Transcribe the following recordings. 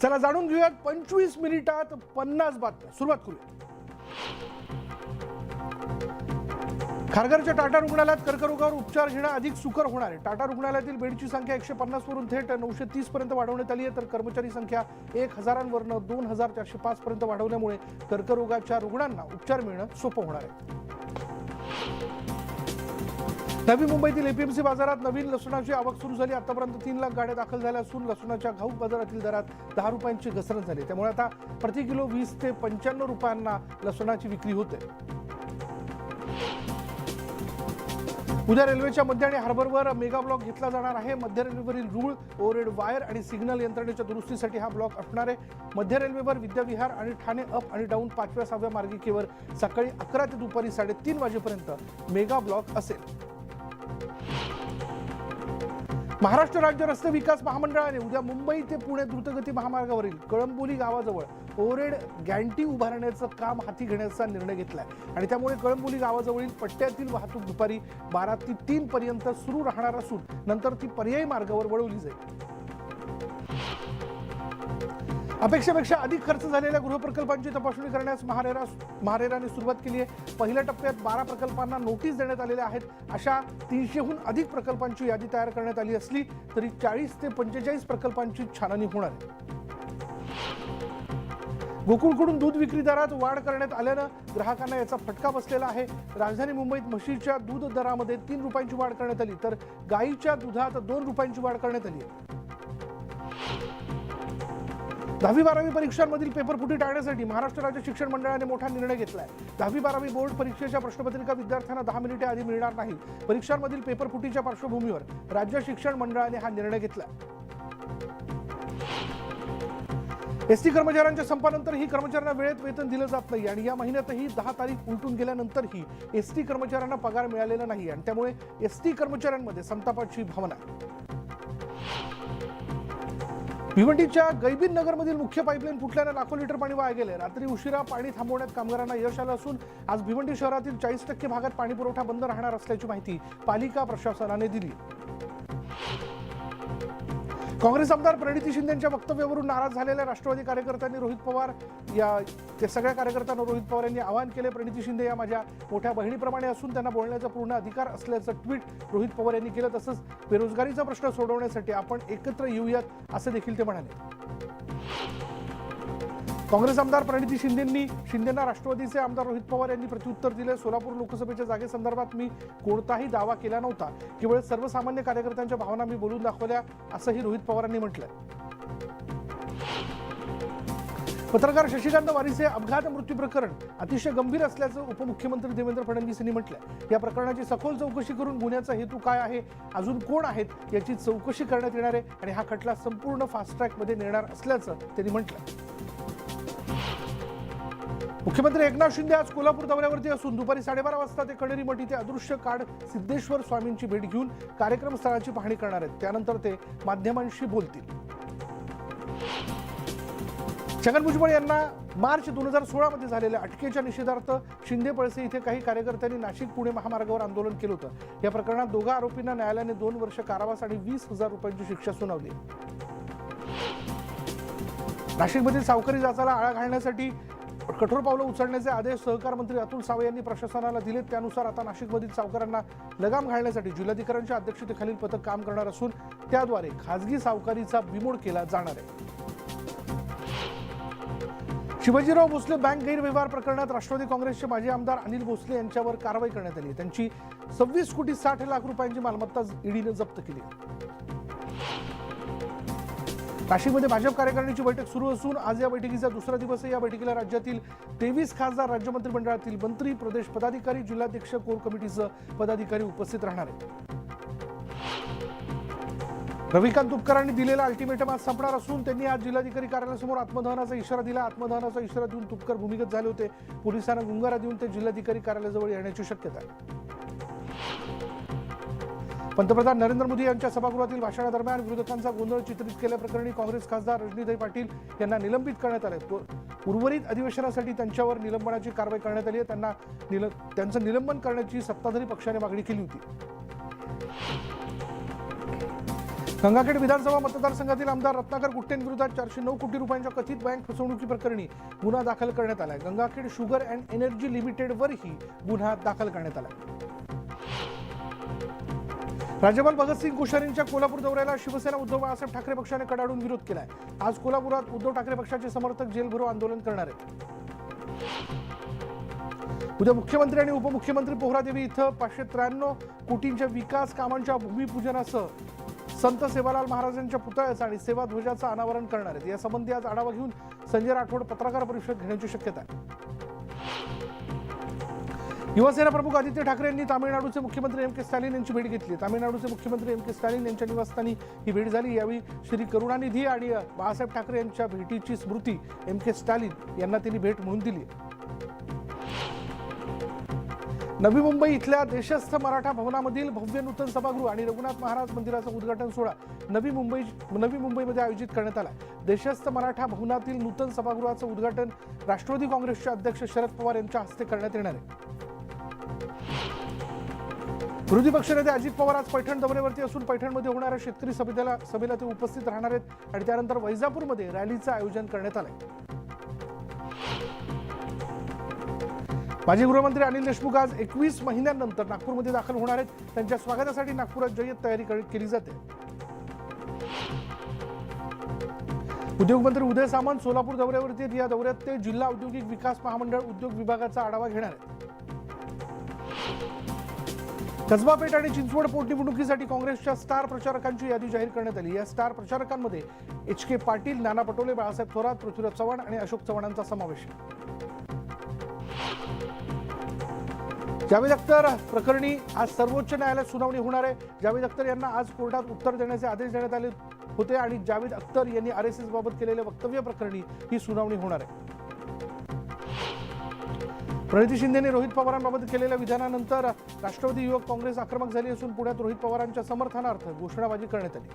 चला जाणून घेऊयात 25 मिनिटात 50 बातम्या. सुरुवात करूया. खारघरच्या टाटा रुग्णालयात कर्करोगावर उपचार घेणं अधिक सुकर होणार आहे. टाटा रुग्णालयातील बेडची संख्या 150 वरून थेट 930 पर्यंत वाढवण्यात आली आहे, तर कर्मचारी संख्या 1000वरून 2405 पर्यंत वाढवल्यामुळे कर्करोगाच्या रुग्णांना उपचार मिळणं सोपं होणार आहे. नवी मुंबईतील एपीएमसी बाजारात नवीन लसूणाची आवक सुरू झाली. आतापर्यंत 3 लाख गाड्या दाखल झाल्या असून लसूणाच्या घाऊक बाजारातील दरात 10 रुपयांची घसरण झाली. त्यामुळे आता प्रति किलो 20 ते 95 रुपयांना लसूणाची विक्री होते. उद्या रेल्वेच्या मध्य आणि हार्बरवर मेगा ब्लॉक घेतला जाणार आहे. मध्य रेल्वेवरील रूळ, ओव्हरहेड वायर आणि सिग्नल यंत्रणेच्या दुरुस्तीसाठी हा ब्लॉक असणार आहे. मध्य रेल्वेवर विद्याविहार आणि ठाणे अप आणि डाऊन 5व्या-6व्या मार्गिकेवर सकाळी 11 ते दुपारी 3:30 वाजेपर्यंत मेगा ब्लॉक असेल. महाराष्ट्र राज्य रस्ते विकास महामंडळाने उद्या मुंबई ते पुणे द्रुतगती महामार्गावरील कळंबोली गावाजवळ ओव्हरहेड गॅन्टी उभारण्याचं काम हाती घेण्याचा निर्णय घेतलाय आणि त्यामुळे कळंबोली गावाजवळील पट्ट्यातील वाहतूक दुपारी 12 ते 3 पर्यंत सुरू राहणार असून नंतर ती पर्यायी मार्गावर वळवली जाईल. अपेक्षेपेक्षा अधिक खर्च झालेल्या गृहप्रकल्पांची तपासणी करण्यास महारेराने सुरुवात केली आहे. पहिल्या टप्प्यात 12 प्रकल्पांना नोटीस देण्यात आलेल्या आहेत. अशा 300हून अधिक प्रकल्पांची यादी तयार करण्यात आली असली तरी 40 ते 45 प्रकल्पांची छाननी होणार आहे. गोकुळकडून दूध विक्री दरात वाढ करण्यात आल्यानं ग्राहकांना याचा फटका बसलेला आहे. राजधानी मुंबईत म्हशीच्या दूध दरामध्ये 3 रुपयांची वाढ करण्यात आली, तर गायीच्या दुधात 2 रुपयांची वाढ करण्यात आली आहे. 10वी-12वी परीक्षांमधील पेपरफुटी टाळण्यासाठी महाराष्ट्र राज्य शिक्षण मंडळाने मोठा निर्णय घेतलाय. 10वी-12वी बोर्ड परीक्षेच्या प्रश्नपत्रिका विद्यार्थ्यांना 10 मिनिटे आधी मिळणार नाही. परीक्षांमधील पेपरफुटीच्या पार्श्वभूमीवर राज्य शिक्षण मंडळाने हा निर्णय घेतला. एसटी कर्मचाऱ्यांच्या संपानंतरही कर्मचाऱ्यांना वेळेत वेतन दिलं जात नाही आणि या महिन्यातही 10 तारीख उलटून गेल्यानंतरही एसटी कर्मचाऱ्यांना पगार मिळालेला नाही आणि त्यामुळे एसटी कर्मचाऱ्यांमध्ये संतापाची भावना. भिवंडीच्या गैबीन नगरमधील मुख्य पाईपलाईन फुटल्याने लाखो लिटर पाणी वाया गेले. रात्री उशिरा पाणी थांबवण्यात कामगारांना यश आलं असून आज भिवंडी शहरातील 40% भागात पाणी पुरवठा बंद राहणार असल्याची माहिती पालिका प्रशासनाने दिली. काँग्रेस आमदार प्रणिती शिंदेंच्या वक्तव्यावरून नाराज झालेल्या राष्ट्रवादी कार्यकर्त्यांनी सगळ्या कार्यकर्त्यांना रोहित पवार यांनी आवाहन केले. प्रणिती शिंदे या माझ्या मोठ्या बहिणीप्रमाणे असून त्यांना बोलण्याचा पूर्ण अधिकार असल्याचं ट्विट रोहित पवार यांनी केलं. तसंच बेरोजगारीचा प्रश्न सोडवण्यासाठी आपण एकत्र येऊयात असं देखील ते म्हणाले. काँग्रेस आमदार प्रणिती शिंदेंना राष्ट्रवादीचे आमदार रोहित पवार यांनी प्रत्युत्तर दिले. सोलापूर लोकसभेच्या जागेसंदर्भात मी कोणताही दावा केला नव्हता, केवळ सर्वसामान्य कार्यकर्त्यांच्या भावना मी बोलून दाखवल्या असंही रोहित पवारांनी म्हटलंय. पत्रकार शशिकांत वारिसे अपघात मृत्यू प्रकरण अतिशय गंभीर असल्याचं उपमुख्यमंत्री देवेंद्र फडणवीस यांनी म्हटलंय. या प्रकरणाची सखोल चौकशी करून गुन्ह्याचा हेतू काय आहे, अजून कोण आहेत याची चौकशी करण्यात येणार आहे आणि हा खटला संपूर्ण फास्ट ट्रॅकमध्ये नेणार असल्याचं त्यांनी म्हटलंय. मुख्यमंत्री एकनाथ शिंदे आज कोल्हापूर दौऱ्यावरती असून दुपारी 12:30 वाजता ते कणेरी मठ इथे अदृश्य कार्ड सिद्धेश्वर स्वामींची भेट घेऊन कार्यक्रम स्थळाची पाहणी करणार आहेत. त्यानंतर ते माध्यमांशी बोलतील. छगन भुजबळ यांना मार्च 2016 मध्ये झालेल्या अटकेच्या निषेधार्थ शिंदे पळसे इथे काही कार्यकर्त्यांनी नाशिक पुणे महामार्गावर आंदोलन केलं होतं. या प्रकरणात दोघा आरोपींना न्यायालयाने 2 वर्ष कारावास आणि 20,000 रुपयांची शिक्षा सुनावली. नाशिकमधील सावकारी जाचाला आळा घालण्यासाठी कठोर पावलं उचलण्याचे आदेश सहकार मंत्री अतुल सावे यांनी प्रशासनाला दिलेत. त्यानुसार आता नाशिकमधील सावकारांना लगाम घालण्यासाठी जिल्हाधिकाऱ्यांच्या अध्यक्षतेखालील पथक काम करणार असून त्याद्वारे खासगी सावकारीचा बिमोड केला जाणार आहे. शिवाजीराव भोसले बँक गैरव्यवहार प्रकरणात राष्ट्रवादी काँग्रेसचे माजी आमदार अनिल भोसले यांच्यावर कारवाई करण्यात आली. त्यांची 26 कोटी 60 लाख रुपयांची मालमत्ता ईडीने जप्त केली. नाशिकमध्ये भाजप कार्यकारिणीची बैठक सुरू असून आज या बैठकीचा दुसरा दिवस आहे. या बैठकीला राज्यातील 23 खासदार, राज्य मंत्रिमंडळातील मंत्री, प्रदेश पदाधिकारी, जिल्हाध्यक्ष, कोर कमिटीचे पदाधिकारी उपस्थित राहणार आहेत. रविकांत तुपकरांनी दिलेला अल्टिमेटम आज संपणार असून त्यांनी आज जिल्हाधिकारी कार्यालयासमोर आत्मदहनाचा इशारा दिला. आत्मदहनाचा इशारा देऊन तुपकर भूमिगत झाले होते. पोलिसांना गुंगारा देऊन ते जिल्हाधिकारी कार्यालयाजवळ येण्याची शक्यता आहे. पंतप्रधान नरेंद्र मोदी यांच्या सभागृहातील भाषणादरम्यान विरोधकांचा गोंधळ चित्रित केल्याप्रकरणी काँग्रेस खासदार रजनीताई पाटील यांना निलंबित करण्यात आले. उर्वरित अधिवेशनासाठी त्यांच्यावर निलंबनाची कारवाई करण्यात आली आहे. त्यांचं निलंबन करण्याची सत्ताधारी पक्षाने मागणी केली होती. गंगाखेड विधानसभा मतदारसंघातील आमदार रत्नाकर गुट्टेंविरोधात 409 कोटी रुपयांच्या कथित बँक फसवणुकी प्रकरणी गुन्हा दाखल करण्यात आलाय. गंगाखेड शुगर अँड एनर्जी लिमिटेडवरही गुन्हा दाखल करण्यात आला. राज्यपाल भगतसिंग कोश्यारींच्या कोल्हापूर दौऱ्याला शिवसेना उद्धव बाळासाहेब ठाकरे पक्षाने कडाडून विरोध केलाय. आज कोल्हापुरात उद्धव ठाकरे पक्षाचे समर्थक जेलभरो आंदोलन करणार आहेत. उद्या मुख्यमंत्री आणि उपमुख्यमंत्री पोहरादेवी इथं 593 कोटींच्या विकास कामांच्या भूमिपूजनासह संत सेवालाल महाराजांच्या पुतळ्याचं आणि सेवा ध्वजाचं अनावरण करणार आहेत. यासंबंधी आज आढावा घेऊन संजय राठोड पत्रकार परिषद घेण्याची शक्यता आहे. युवासेना प्रमुख आदित्य ठाकरे यांनी तामिळनाडूचे मुख्यमंत्री एम के स्टॅलिन यांची भेट घेतली. तामिळनाडूचे मुख्यमंत्री एम के स्टॅलिन यांच्या निवासस्थानी ही भेट झाली. यावेळी श्री करुणानिधी आणि बाळासाहेब ठाकरे यांच्या भेटीची स्मृती एम के स्टॅलिन यांना त्यांनी भेट म्हणून दिली. नवी मुंबई इथल्या देशस्थ मराठा भवनामधील भव्य नूतन सभागृह आणि रघुनाथ महाराज मंदिराचा उद्घाटन सोहळा नवी मुंबईमध्ये आयोजित करण्यात आला. देशस्थ मराठा भवनातील नूतन सभागृहाचं उद्घाटन राष्ट्रवादी काँग्रेसचे अध्यक्ष शरद पवार यांच्या हस्ते करण्यात येणार आहे. विरोधी पक्षनेते अजित पवार आज पैठण दौऱ्यावरती असून पैठणमध्ये होणाऱ्या शेतकरी सभेला ते उपस्थित राहणार आहेत आणि त्यानंतर वैजापूरमध्ये रॅलीचं आयोजन करण्यात आलंय. माजी गृहमंत्री अनिल देशमुख आज 21 महिन्यांनंतर नागपूरमध्ये दाखल होणार आहेत. त्यांच्या स्वागतासाठी नागपुरात जय्यत तयारी केली जाते. उद्योगमंत्री उदय सामंत सोलापूर दौऱ्यावरती आहेत. या दौऱ्यात ते जिल्हा औद्योगिक विकास महामंडळ उद्योग विभागाचा आढावा घेणार आहेत. कसबा पेठ आणि चिंचवड पोटनिवडणुकीसाठी काँग्रेसच्या स्टार प्रचारकांची यादी जाहीर करण्यात आली. या स्टार प्रचारकांमध्ये एच के पाटील, नाना पटोले, बाळासाहेब थोरात, पृथ्वीराज चव्हाण आणि अशोक चव्हाणांचा समावेश आहे. जावेद अख्तर प्रकरणी आज सर्वोच्च न्यायालयात सुनावणी होणार आहे. जावेद अख्तर यांना आज कोर्टात उत्तर देण्याचे आदेश देण्यात आले होते आणि जावेद अख्तर यांनी RSS बाबत केलेल्या वक्तव्य प्रकरणी ही सुनावणी होणार आहे. प्रणिती शिंदेने रोहित पवारांबाबत केलेल्या विधानानंतर राष्ट्रवादी युवक काँग्रेस आक्रमक झाली असून पुण्यात रोहित पवारांच्या समर्थनार्थ घोषणाबाजी करण्यात आली.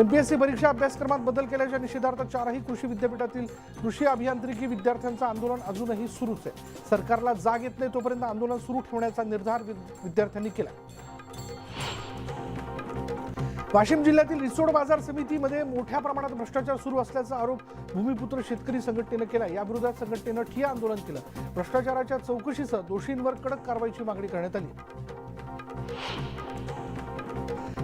MPSC परीक्षा अभ्यासक्रमात बदल केल्याच्या निषेधार्थ 4ही कृषी विद्यापीठातील कृषी अभियांत्रिकी विद्यार्थ्यांचं आंदोलन अजूनही सुरूच आहे. सरकारला जाग येत नाही तोपर्यंत आंदोलन सुरू ठेवण्याचा निर्धार विद्यार्थ्यांनी केला. वाशिम जिल्ह्यातील रिसोड बाजार समितीमध्ये मोठ्या प्रमाणात भ्रष्टाचार सुरू असल्याचा आरोप भूमिपुत्र शेतकरी संघटनेनं केला. याविरोधात संघटनेनं ठिय्या आंदोलन केलं. भ्रष्टाचाराच्या चौकशीसह दोषींवर कडक कारवाईची मागणी करण्यात आली.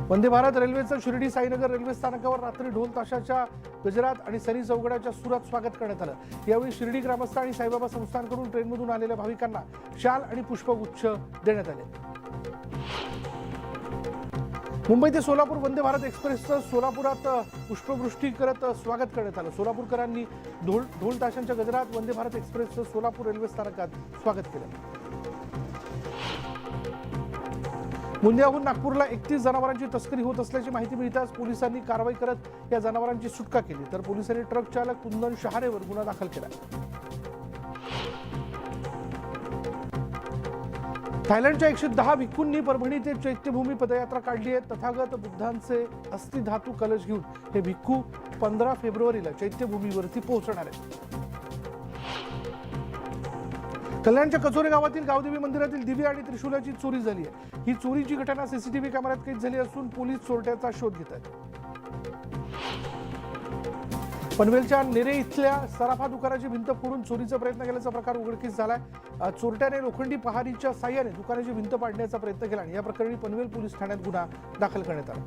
वंदे भारत रेल्वेचं शिर्डी साईनगर रेल्वे स्थानकावर रात्री ढोल ताशाच्या गजरात आणि सरी चौघड्याच्या सुरात स्वागत करण्यात आलं. यावेळी शिर्डी ग्रामस्थ आणि साईबाबा संस्थांकडून ट्रेनमधून आलेल्या भाविकांना शाल आणि पुष्पगुच्छ देण्यात आले. मुंबई ते सोलापूर वंदे भारत एक्सप्रेसचं सोलापुरात पुष्पवृष्टी करत स्वागत करण्यात आलं. सोलापूरकरांनी ढोल ताशांच्या गजरात वंदे भारत एक्सप्रेसचं सोलापूर रेल्वे स्थानकात स्वागत केलं. मुंद्याहून नागपूरला 31 जनावरांची तस्करी होत असल्याची माहिती मिळताच पोलिसांनी कारवाई करत या जनावरांची सुटका केली. तर पोलिसांनी ट्रक चालक कुंदन शहारेवर गुन्हा दाखल केला. थायलंडच्या 110 भिक्खूंनी परभणी ते चैत्यभूमी पदयात्रा काढली आहे. तथागत बुद्धांचे अस्थिधातू कलश घेऊन हे भिक्खू 15 फेब्रुवारीला चैत्यभूमीवरती पोहोचणार आहेत. कल्याणच्या कचोरे गावातील गावदेवी मंदिरातील दिवे आणि त्रिशूलाची चोरी झाली आहे. ही चोरीची घटना CCTV कॅमेऱ्यात कैद झाली असून पोलीस चोरट्याचा शोध घेत आहेत. पनवेलच्या नेरे इथल्या सराफा दुकानाची भिंत फोडून चोरीचा प्रयत्न केल्याचा प्रकार उघडकीस झालाय. चोरट्याने लोखंडी पहारीच्या साह्याने दुकानाची भिंत पाडण्याचा प्रयत्न केला आणि या प्रकरणी पनवेल पोलीस ठाण्यात गुन्हा दाखल करण्यात आला.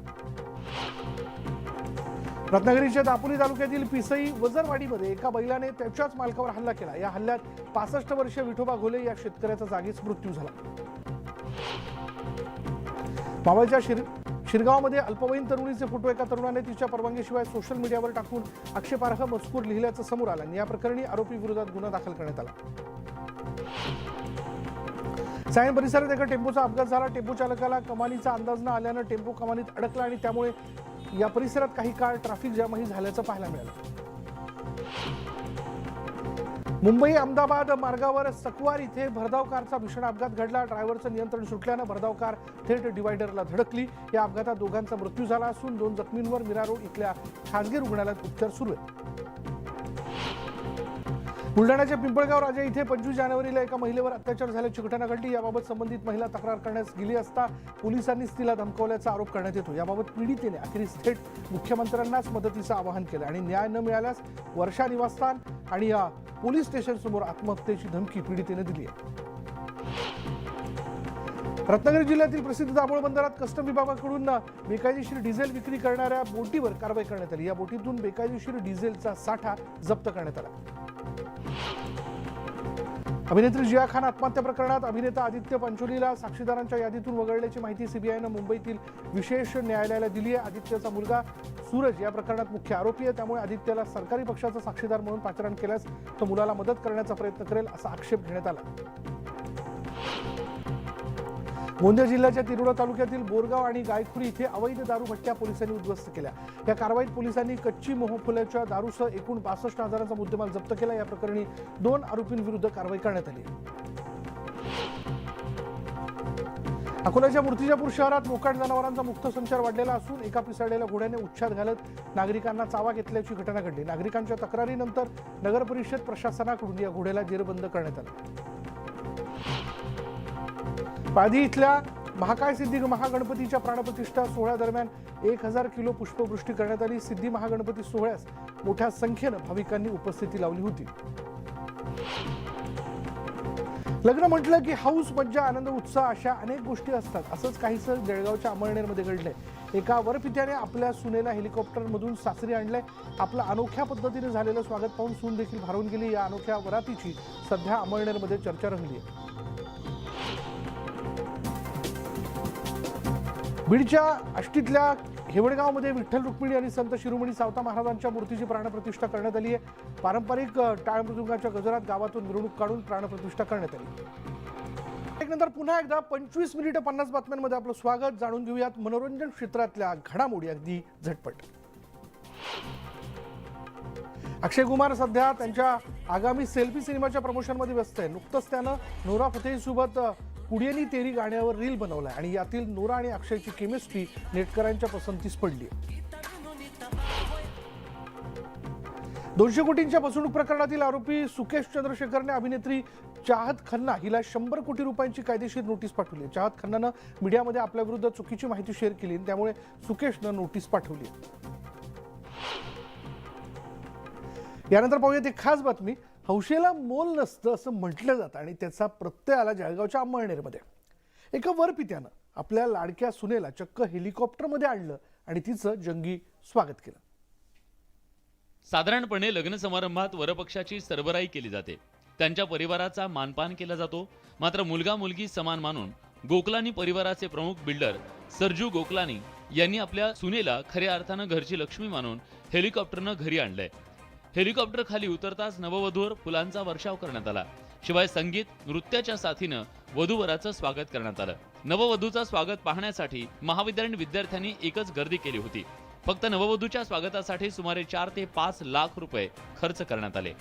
रत्नागिरीच्या दापोली तालुक्यातील पिसई वजरवाडीमध्ये एका बैलाने त्याच्याच मालकावर हल्ला केला. या हल्ल्यात 65 वर्षीय विठोबा घोले या शेतकऱ्याचा जागीच मृत्यू झाला. मावळच्या शिरगावमध्ये अल्पवयीन तरुणीचे फोटो एका तरुणाने तिच्या परवानगीशिवाय सोशल मीडियावर टाकून आक्षेपार्ह मजकूर लिहिल्याचं समोर आलं आणि या प्रकरणी आरोपी विरोधात गुन्हा दाखल करण्यात आला. सायन परिसरात एका टेम्पोचा अपघात झाला. टेम्पो चालकाला कमानीचा अंदाज न आल्यानं टेम्पो कमानीत अडकला आणि त्यामुळे या परिसरात काही काळ ट्रॅफिक जामही झाल्याचं पाहायला मिळालं. मुंबई अहमदाबाद मार्गावर सकवार इथे भरधाव कारचा भीषण अपघात घडला. ड्रायव्हरचं नियंत्रण सुटल्यानं भरधाव कार थेट डिवायडरला धडकली. या अपघातात दोघांचा मृत्यू झाला असून 2 जखमींवर मीरा रोड इथल्या खासगी रुग्णालयात उपचार सुरू आहेत. बुलढाण्याच्या पिंपळगाव राजा इथे 25 जानेवारीला एका महिलेवर अत्याचार झाल्याची घटना घडली। याबाबत संबंधित महिला तक्रार करण्यास गेली असता पोलिसांनीच तिला धमकावल्याचा आरोप करण्यात येतो। याबाबत पीडितेने अखेरीस थेट मुख्यमंत्र्यांनाच मदतीचं आवाहन केलं आणि न्याय न मिळाल्यास वर्षा निवासस्थान आणि या पोलीस स्टेशन समोर आत्महत्येची धमकी पीडितेने दिली आहे। रत्नागिरी जिल्ह्यातील प्रसिद्ध दाभोळ बंदरात कस्टम विभागाकडून बेकायदेशीर डिझेल विक्री करणाऱ्या बोटीवर कारवाई करण्यात आली। या बोटीतून बेकायदेशीर डिझेलचा साठा जप्त करण्यात आला। अभिनेत्री जिया खान आत्महत्या प्रकरणात अभिनेता आदित्य पंचोलीला साक्षीदारांच्या यादीतून वगळल्याची माहिती सीबीआयनं मुंबईतील विशेष न्यायालयाला दिली आहे। आदित्यचा मुलगा सूरज या प्रकरणात मुख्य आरोपी आहे, त्यामुळे आदित्यला सरकारी पक्षाचा साक्षीदार म्हणून पाचारण केल्यास तो मुलाला मदत करण्याचा प्रयत्न करेल असा आक्षेप घेण्यात आला। गोंदिया जिल्ह्याच्या तिरोडा तालुक्यातील बोरगाव आणि गायखुरी इथे अवैध दारू भट्ट्या पोलिसांनी उद्ध्वस्त केल्या। या कारवाईत पोलिसांनी कच्ची मोहफुलाच्या दारूसह एकूण 62,000चा मुद्देमाल जप्त केला। या प्रकरणी 2 आरोपींविरुद्ध कारवाई करण्यात आली। अकोल्याच्या मूर्तिजापूर शहरात मोकाट जनावरांचा मुक्त संचार वाढलेला असून एका पिसाळलेल्या घोड्याने उच्छाद घालत नागरिकांना चावा घेतल्याची घटना घडली। नागरिकांच्या तक्रारीनंतर नगर परिषद प्रशासनाकडून या घोड्याला जेरबंद करण्यात आलं। पाधी इथल्या महाकाय सिद्धी महागणपतीच्या प्राणप्रतिष्ठा सोहळ्यादरम्यान 1000 किलो पुष्पवृष्टी करण्यात आली। सिद्धी महागणपती सोहळ्यास मोठ्या संख्येने भाविकांनी उपस्थिती लावली होती। लग्न म्हटलं की हौस, मज्जा, आनंद, उत्साह अशा अनेक गोष्टी असतात। असंच काहीसं जळगावच्या अमळनेरमध्ये घडलंय। एका वरपित्याने आपल्या सुनेला हेलिकॉप्टरमधून सासरी आणलंय। आपलं अनोख्या पद्धतीने झालेलं स्वागत पाहून सून देखील भारून गेली। या अनोख्या वरातीची सध्या अमळनेरमध्ये चर्चा रंगली आहे। बीडच्या आष्टीतल्या हेवडगावमध्ये विठ्ठल रुक्मिणी आणि संत शिरोमणी सावता महाराजांच्या मूर्तीची प्राणप्रतिष्ठा करण्यात आली आहे। पारंपरिक टाळ मृदुंगाच्या गजरात गावातून मिरवणूक काढून प्राणप्रतिष्ठा करण्यात आली। नंतर पुन्हा एकदा 25 मिनिटं 50 बातम्यांमध्ये आपलं स्वागत। जाणून घेऊयात मनोरंजन क्षेत्रातल्या घडामोडी अगदी झटपट। अक्षय कुमार सध्या त्यांच्या आगामी सेल्फी सिनेमाच्या प्रमोशनमध्ये व्यस्त आहे। नुकतंच त्यानं नोरा फतेहीसोबत कुडियनी तेरी गाण्यावर रील बनवलाय आणि यातील नोरा आणि अक्षयची केमिस्ट्री नेटकरांच्या पसंतीस पडली आहे। 200 कोटींच्या फसवणूक प्रकरणातील आरोपी सुकेश चंद्रशेखरने अभिनेत्री चाहत खन्ना हिला 100 कोटी रुपयांची कायदेशीर नोटीस पाठवली। चाहत खन्नानं मीडियामध्ये आपल्या विरुद्ध चुकीची माहिती शेअर केली, त्यामुळे सुकेशनं नोटीस पाठवली। यानंतर पाहूयात एक खास बातमी। हौशेला मोल नसतं असं म्हटलं जातं आणि त्याचा प्रत्यय आला जळगावच्या अंमळनेरमध्ये। एका वरपित्यानं आपल्या लाडक्या सुनेला चक्क हेलिकॉप्टरमध्ये आणलं आणि तिचं जंगी स्वागत केलं। साधारणपणे लग्न समारंभात वरपक्षाची सरबराई केली जाते, त्यांच्या परिवाराचा मानपान केला जातो। मात्र मुलगा मुलगी समान मानून गोकलानी परिवाराचे प्रमुख बिल्डर सरजू गोकलानी यांनी आपल्या सुनेला खऱ्या अर्थानं घरची लक्ष्मी मानून हेलिकॉप्टरनं घरी आणलंय। हेलिकॉप्टर खाली उतरताच नववधूवर फुलांचा वर्षाव करण्यात आला। शिवाय संगीत, नृत्याच्या साथीनं वधूवराचं स्वागत करण्यात आलं। नववधूचं स्वागत पाहण्यासाठी महाविद्यालयीन विद्यार्थ्यांनी एकच गर्दी केली होती। फक्त नववधूच्या स्वागतासाठी सुमारे 4 ते 5 लाख रुपये खर्च करण्यात आले।